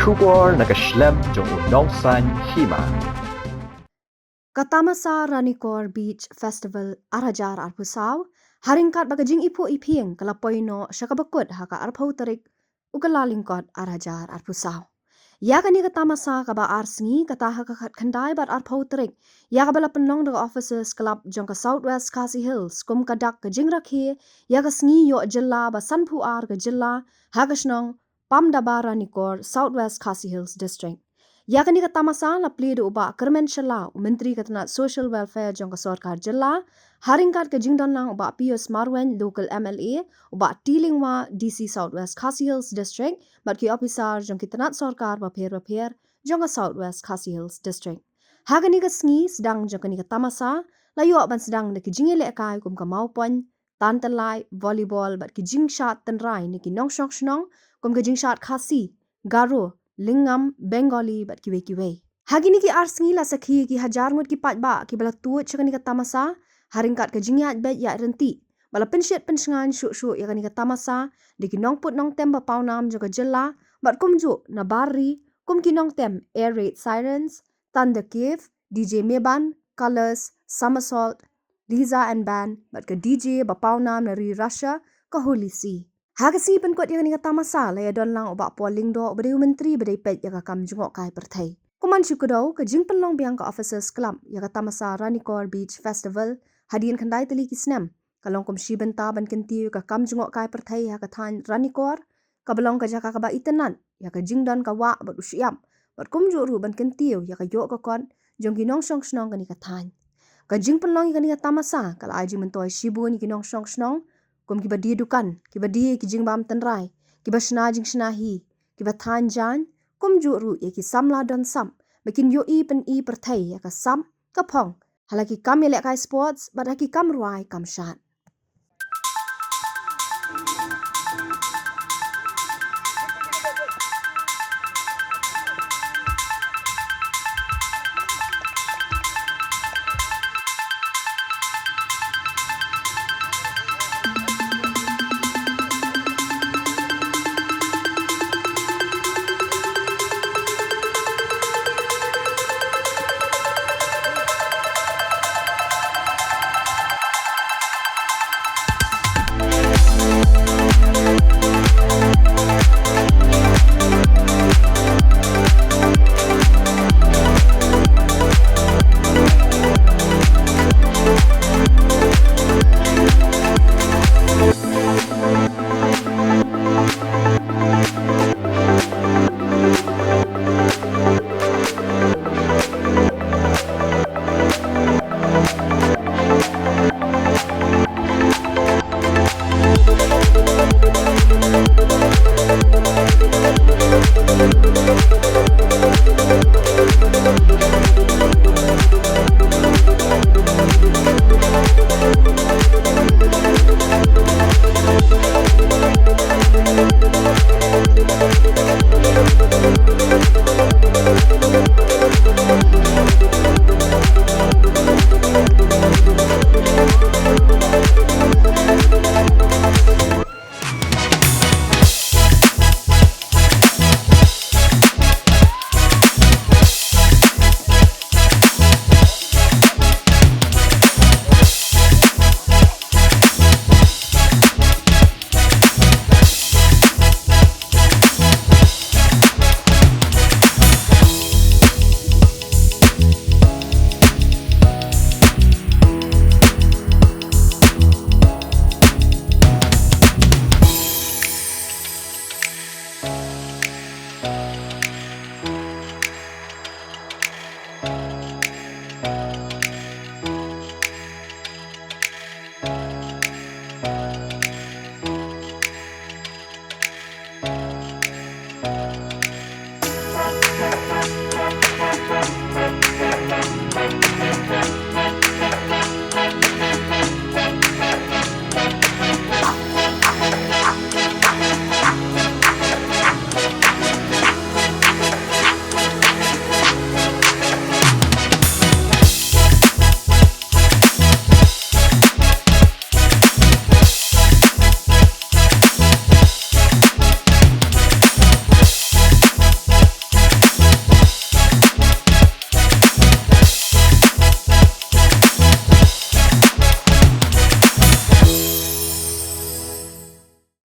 Shubor nakaslem jong unongsan hima. Katamasa Ranikor Beach Festival Arajar Arpusaw, haringkat bagajing ipo iping kalapoyno syakabakod haka arpaw tarik ugalalingkod Arajar Arpusaw. Ya kani katamasa kaba arsngi kataha kakat kandai bat arpaw tarik, ya kabala penlong daga officers club jong ka Southwest Khasi Hills kum kadak ka jing rakhe, ya kasngi yo jilla ba sanpu ar ka jilla hagasnong Pamdaba Ranikor Southwest Khasi Hills District. Ya kani katamasa la pli do uba Kermen Shala Menteri Katanat Social Welfare jong ka Sarkar Jilla haringkat ka jingdan lang uba Pius Marwen local MLA uba Tilingwa DC Southwest Khasi Hills District bat ki officer jong Katanat Sarkar bapher jong ka Southwest Khasi Hills District. Hagani ka sngi sedang jong kani katamasa layo ban sedang de ki jingile kai kum ka maupon tantalai volleyball bat ki jing shot tenrai ni ki nong shong shnong kum ka jing shot khasi garo Lingam Bengali bat kiwe. Hagini ki arsngi la sakhi ki hajar ngut ki patba ki bala tuut chakani ka tamasa haringkat ka jingyat bet ya renti. Bala penshet pensngan syuk ya kani ka tamasa di ki nong put nong tem ba paunam juga jella bat kumju na bari kum ki nong tem air raid sirens, thunder cave, DJ Meban, colors, somersault, Liza and band bat ka DJ ba paunam na ri Russia ka Holy See. Hagasi penkot yang ni kata masa laya don lang obak polling do beri menteri beri pet yang kam jungok kai perthai. Kuman syukudau ke jing penlong biang ka officers club yang kata masa Ranikor Beach Festival hadian kandai teli kisnem. Kalong kum shibenta ban kentiu ka kam jungok kai perthai ha kathan Ranikor ka belong ka jaka ka ba itenan ya ka jing don ka wa bat usyam. Bat kum juru ban kentiu ya ka yok ka kon jong ginong song snong ka ni kathan. Ka jing penlong ka ni kata masa kala aji mentoi shibu ni ginong song snong kum kiba dia dukan, kiba dia ki jing bam tenrai, kiba shna jing shnahi, kiba than jan, kum juru ye ki samla don sam, makin yo i pen i perthai ya ka sam, ka pong, halaki kam yelek kai sports, bat haki kam ruai kam shat.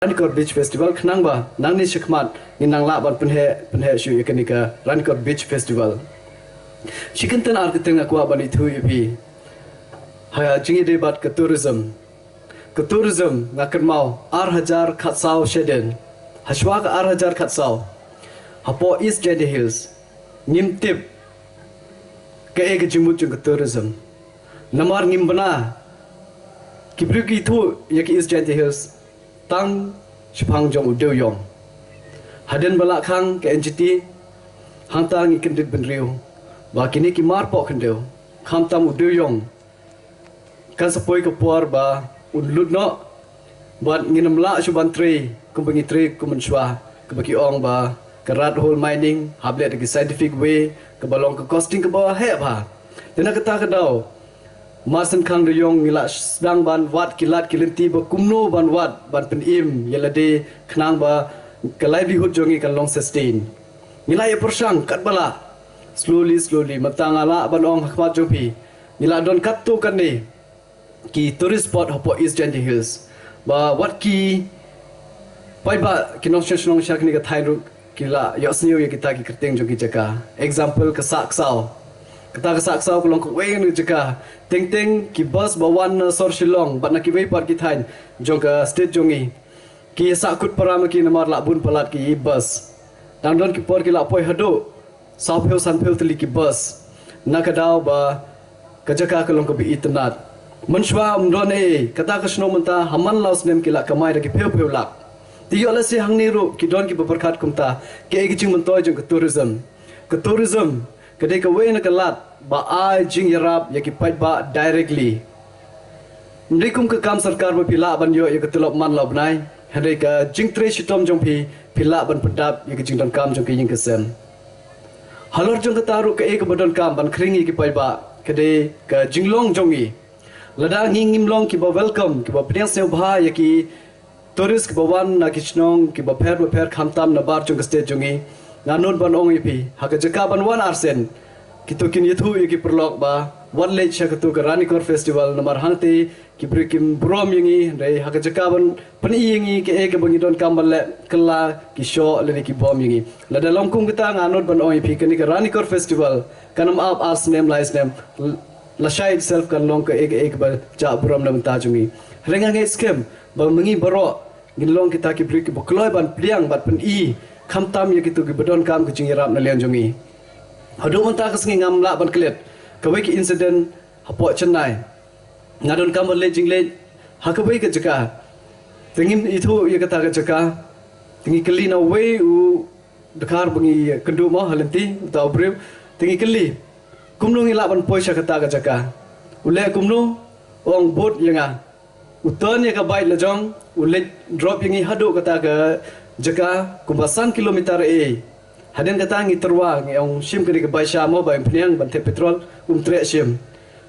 Ranikot Beach Festival khnang ba nang ni shikmat ni nang la ban penhe shu ikanika Ranikot Beach Festival chicken tan ar kiteng akwa ban ithu ipi ha jingi de bat ke tourism ngakan mau ar hajar khatsau sheden hashwa ka ar hajar khatsau hapo East Jade Hills nim tip ke ek jimut jung ke tourism namar nim bana kibru ki thu yak East Jade Hills tang shipang jong udeu yong haden bala khang ke NGT hang tang ikin dit ben riu ba kini ki mar po khendeu kham tam udeu yong kan sapoi ke puar ba unlut no buat nginam la shuban tre kumbangi tre kuman shwa ke baki ong ba karat hole mining hablet ke scientific way ke balong ke costing ke bawah he ba dena kata kedau Marsen kang de yong ngila sedang ban wat kilat kilinti ba kumno ban wat ban penim yelade khnang ba ke livelihood jongi kan long sustain ngila ye persang kat bala slowly matangala ban ong hakmat jompi ngila don kat tu kan ni ki tourist spot hapo East Jade Hills ba wat ki pai ba kinong shonong shak ni ka thairu kila yosniyo ye kita ki kerteng jogi jaka example ke saksau kata kesaksau kulong ko weng ni jaka teng ki bus bawan sor shillong bat na ki wei par ki thain jong ka state jongi ki sakut parama ki namar la bun palat ki bus dang don ki por ki la poi hado sapeu sanpeu tli ki bus na ka daw ba ka jaka kulong ko bi itnat manshwa umdon kata ka shno manta haman laus nem ki la kamai ra ki peu lak ti yo la se hang ni ru ki don ki berkat kumta ke gi jing mantoy jong ka tourism kadai ka wei na kalat ba ai jing yarap ya ki pai ba directly mrikum ka kam sarkar ba pila ban yo ya ka tulop man lob nai hadai ka jing tre shitom jong pila ban pedap ya ki jing don kam jong ki jing kesem halor jong ka taru ka ek badon kam ban khringi ki pai ba kadai ka jinglong jongi lada ngim long ki ba welcome ki ba priang se bha ya ki tourist ki ba wan na ki chnong ki ba pher khamtam na bar jong ka state jongi nanon ban ong ipi haka jaka ban wan arsen kitu kin yethu yeki perlok ba wan le cha katu ka Ranikot Festival namar hangte ki brikim brom yingi re haka jaka ban pani yingi ke ek bangi don kambal le kala ki show le ki bom yingi la dalam kum kita nganon ban ong ipi kani ka Ranikot Festival kanam up as name lies name la shai itself kan long ka ek ba ja brom nam ta jungi renga nge scam ba mangi baro ngilong kita ki brik bo kloi ban pliang bat pen i kham tam ye kitu ki badon kam ku ching rap na lian jongi hadu manta kas ngi ngam la ban klet ka wei ki incident hapo chennai ngadon kam le jing le ha ka wei ka jaka tingin itu ye kata ka jaka tingi kali na wei u dakar bangi kendu mo halenti ta brew tingi kali kumnu ngi la ban poisa kata ka jaka ule kumnu ong bot yenga uton ye ka bai la jong ule drop yengi hadu kata ka jaka kumbasan kilometer haden kata ngi terwa ngi ong sim kri ke baisha mo bai pniang ban te petrol tre sim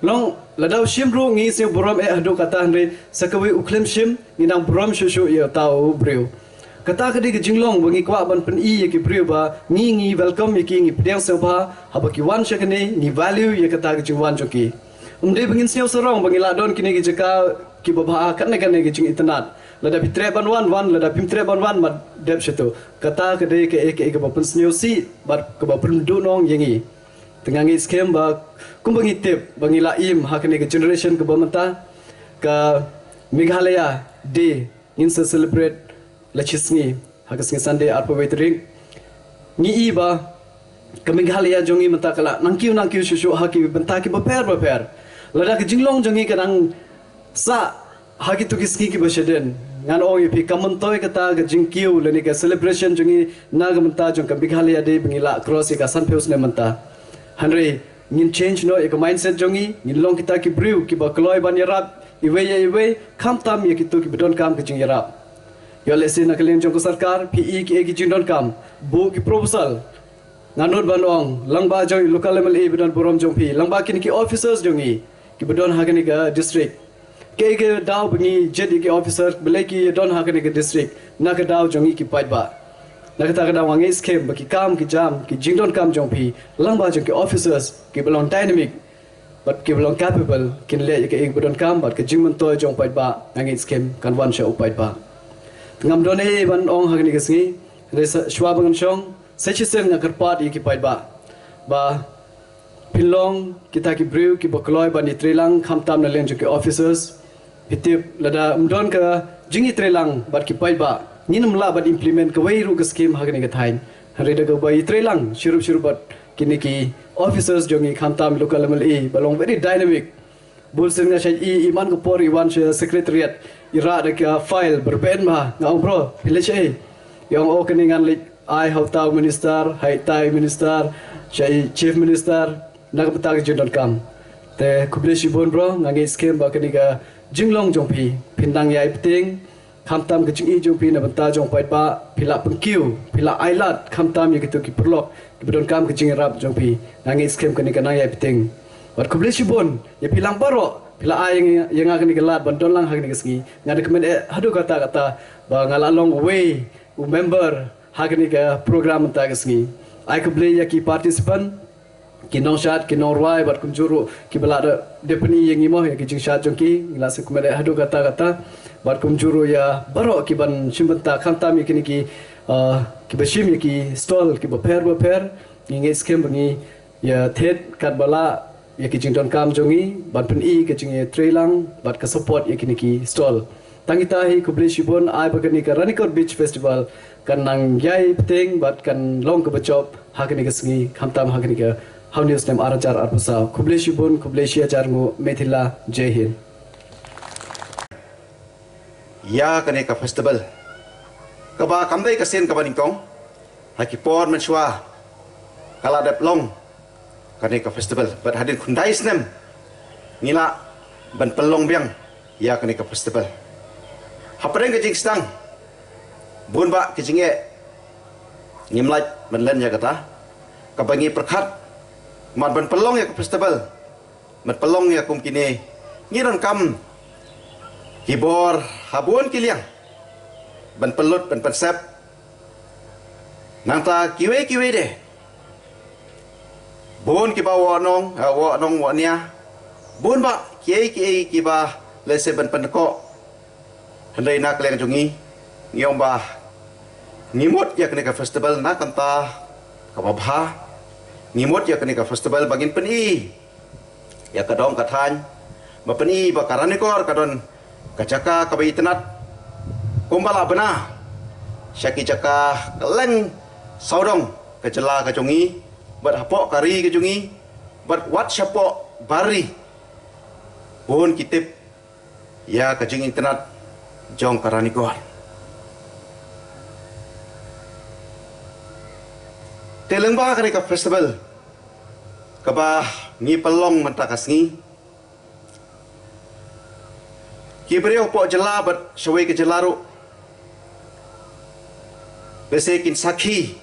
long ladau sim ru ngi se borom hadu kata hre sakawi uklem sim ngi nang borom shu ye tau breu kata kadi ke jinglong bangi kwa ban pen ye ki breu ba ngi welcome ye ki ngi pniang se ba habaki wan shakane ni value ye kata ke jingwan joki bangin seo sorong bangi ladon kini ke jaka ki baba kan ke jing itnat lada pitre ban wan lada pimtre ban wan mat dep situ kata kede ke ek bapen snyosi bar ke bapen dunong yengi tengah ngi scam ba kumbangi tip bangi la im hakne ke generation ke bamata ka Meghalaya day in celebrate la chisni hakas ngi Sunday arpo waitering ngi i ba ke Meghalaya jongi mata kala nangkiu shushu haki benta ki baper lada ke jinglong jongi kanang sa haki tu kiski ki basheden ngan ong ipi kamontoy kata ga jingkiu leni ka celebration jungi naga menta jong ka Meghalaya day bingila cross ka sanpeus ne menta hanre ngin change no ek mindset jongi ngin long kita ki brew ki ba kloi ban yarap iwe kham tam ye kitu ki bedon kam ki jing yarap yo lesi na kalen jong ko sarkar PE ki ek jing don kam bu ki proposal nganot ban ong langba jong local level e bedon borom jong pi langba kin ki officers jongi ki bedon hagani ka district ke daw bengi jadi ke officer belaki don hakane ke district na ke daw jongi ki pai ba na ke ta daw wangi scam baki kam ki jam ki jingdon kam jongpi langba jong ke officers ki belong dynamic but ki belong capable kin le ke ek bedon kam but ke jingmon to jong pai ba ngangi scam kan wan sha upai ba ngam don ban ong hagni gasngi re shwa bangan shong sechisen nga karpat iki pai ba pilong kita ki brew ki bokloi ban itrelang khamtam na len ki officers pitip lada mdon ka jingi trelang bat ki pai ba ninam la bat implement ka wei ru ka scheme hagni ga thain re da ga ba itrelang shirup bat kini ki officers jongi khamtam local mle balong very dynamic bulsen nga shay iman ko por iwan sa secretariat ira da ka file berben ma ngau bro pilche yang o keningan lik ai hautau minister hai tai minister shay chief minister nak betag jundon kam te kubleshi bon bro ngangi scheme ba keniga jinglong jongpi pindang yai pting khamtam ke jingi jongpi na benta jong pai ba pila pengkiu pila ailat khamtam ye kitu ki perlok kibdon kam ke jingi rap jongpi ngangi scheme keniga nang yai pting wat kubleshi bon ye pilang baro pila ai yang akan digelat bandon lang hagni gesngi ngada kemen hadu kata ba ngalalong way member hagni ka program ta gesngi ai kuble ya ki participant kinong shat kinong ruai bat kunjuru ki belada depeni yang imo ya ki jing shat jongki ngila se kemen hadu kata bat kunjuru ya baro ki ban simbenta khantam ya kini ki bashim ya ki stall ki baper ngi skem ngi ya thet kat bala ya ki jingdon kam jongi ban pen ke jingi trailang bat ka support ya kini ki stall tangita hi kubli shibon ai bagani ka Ranikot Beach Festival kan nang yai pting bat kan long ka bachop hakani ka sngi khamtam hakani ka how news nem arajar arpusa kubli shibon kubli shia jarngu methila jai hind ya kane ka festival kaba kamdai ka sen ka baningkong haki por menshwa kala dep long kane ka festival but hadin khundai snem ngila ban pelong biang ya kane ka festival hapreng ke jing stang bun ba ke jinge ngimlai ban len ya kata ka bangi perkhat mat ban pelong ya ka festival mat pelong ya kum kini ngiran kam hibor habun kiliang ban pelut ban pensep nanta kiwe de bon ki ba wa nong wa nia bon ba ki ba lese ban pan ko handai nak leng jungi ngiong ba ngimut ya kene ka festival na kanta ka babha ngimut ya kene ka festival bagin peni ya kadong kathan ba peni ba Karanikor kadon kacaka ka baitenat kumbala bena syaki caka leng saudong kecela ka jungi bat hapok kari ke jungi bat wat syapok bari pun kitip ya kajing internet jong Karanikor teleng ba kani ka festival kaba ngi pelong mentakasngi kibreo po jela bat syawai ke jelaru besekin sakhi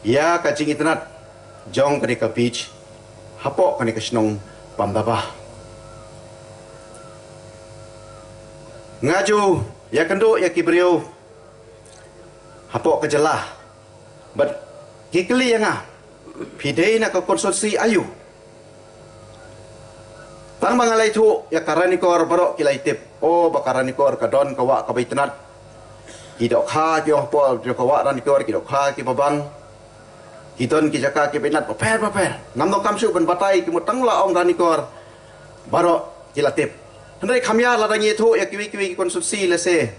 ya kacing internet jong kani ka beach hapok kani ka snong pamdaba ngaju ya kendo ya kibreo hapok ke jelah bat kikli yang pidei na ka konsorsi ayu tang mangalai tu ya Karanikor baro kilai tip oh ba Karanikor kadon kawa ka baitenat kidok kha ki po kawa Karanikor kidok kha ki babang Kiton ki jaka ki benat paper namno kamsu ben batai ki mutang la ong Karanikor baro kilatip hendai khamya la dangi thu ya kiwi konstruksi lese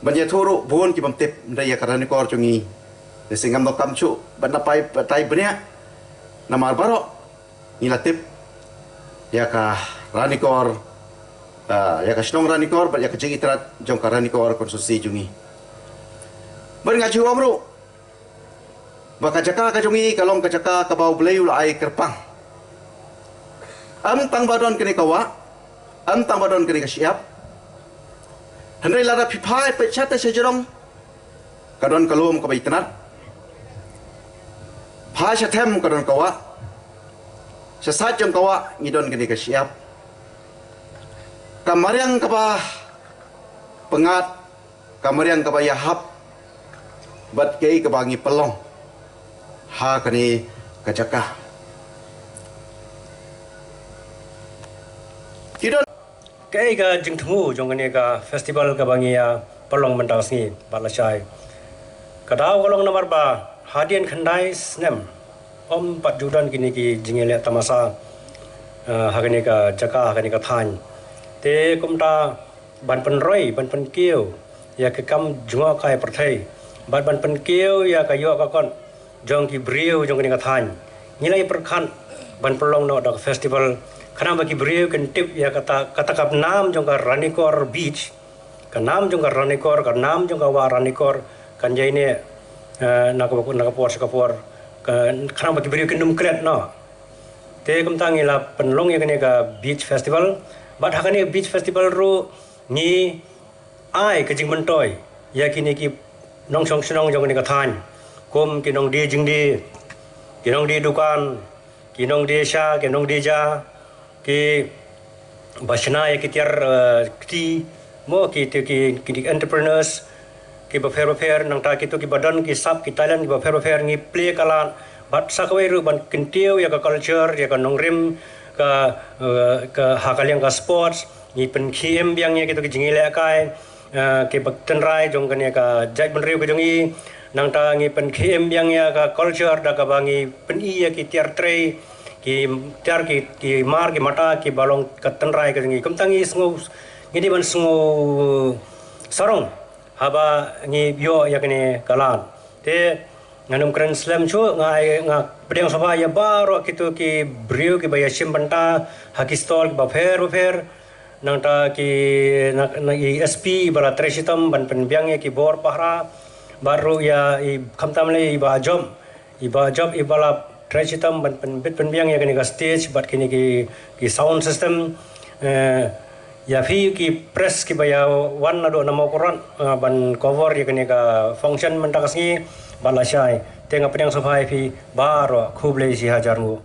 banya thuru bon ki bamtip ndai ya Karanikor chungi lese ngamno kamsu ben napai batai benya namar baro nilatip ya ka Karanikor ya ka snong Karanikor ya ka jingi terat jong Karanikor konstruksi jungi ben ngaju amru baka jaka ka jungi kalong ka jaka ka bau belayu la ai kerpang am tang badon kini kawa am tang badon kini ka siap hendai lara pipai pe chata sejorong kadon kalom ka baitenat pha them kadon kawa sesat jong kawa ngidon kini ka siap kamariang ka ba pengat kamariang ka ba yahap bat kei ka bangi pelong ha kani kacaka kidon cái jing thmu jong ni ka festival ka bangia palong mentas ni balasai kadau kolong nomor ba hadian khandai snem om pat judan kini ki jingele tamasa hagani ka jaka hagani ka than te kumta ban pen roi ban pen kieu ya ke kam junga kai perthai ban pen kieu ya ka yo ka kon jong ki briu jong ni ka than nilai perkhan ban pelong no dak festival kana bagi briu kan tip ya kata kap nam jong ka Ranikor beach ka nam jong ka Ranikor ka nam jong ka wa Ranikor kan jai ne nak kapor kana bagi briu kan dum kret no te kum tangi la penlong ya kene ka beach festival bat hakane beach festival ru ni ai ke jing mentoi ya kini ki nong song senong jong ni ka than kum ki nong di jing di ki nong di dukan ki nong di sha ki nong di ja ki basna ya ki tiar ki mo ki entrepreneurs ki ba fair nang ta ki to ki badan ki sap ki Thailand ki ba fair ngi play kalan bat sakwe ru ban kintiu ya ka culture ya ka nongrim ka hakaliang ka sports ni pen khiem biang ya ki to ki jingile kai ki bak tenrai jong kan ya ka jai ban riu ka jong i nang ta ngi pen khiem biang ya ka culture da ka bangi pen i ya ki tiar trei ki tiar ki mar ki mata ki balong ka tenrai ka jong i kum tangi sngo ngini ban sngo sarong haba ngi yo ya kene kalan te nganum Grand Slam chu ngai pedang sofa ya baro kitu ki briu ki baya simbanta hakistol ba fair nang ta ki na SP bala tresitam ban penbiang ki bor pahra baru ya i khamtam le i ba job i bala tresitam ban penbiang ya kini ka stage bat kini ki sound system ya fi ki press ki baya wan ado nama Quran ban cover ya kini ka function mentakas ni balasai tengah pedang sofa fi baro khuble si hajar mu